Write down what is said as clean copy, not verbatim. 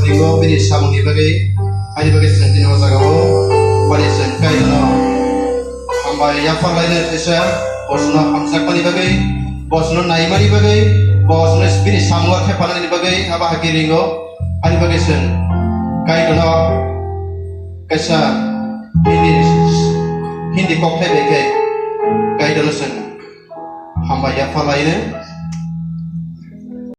tinggo bini samung ni bagai ani bagai sentin ho jagao bani sen kai no hambai ya fa lain tesa bosno hamsak bani bagai bosno naimani bagai bosno bini samung ke palan ni bagai aba hakiringo ani bagai sen kai no kaisa hindi kokte beke kai dono sen hambai ya fa lain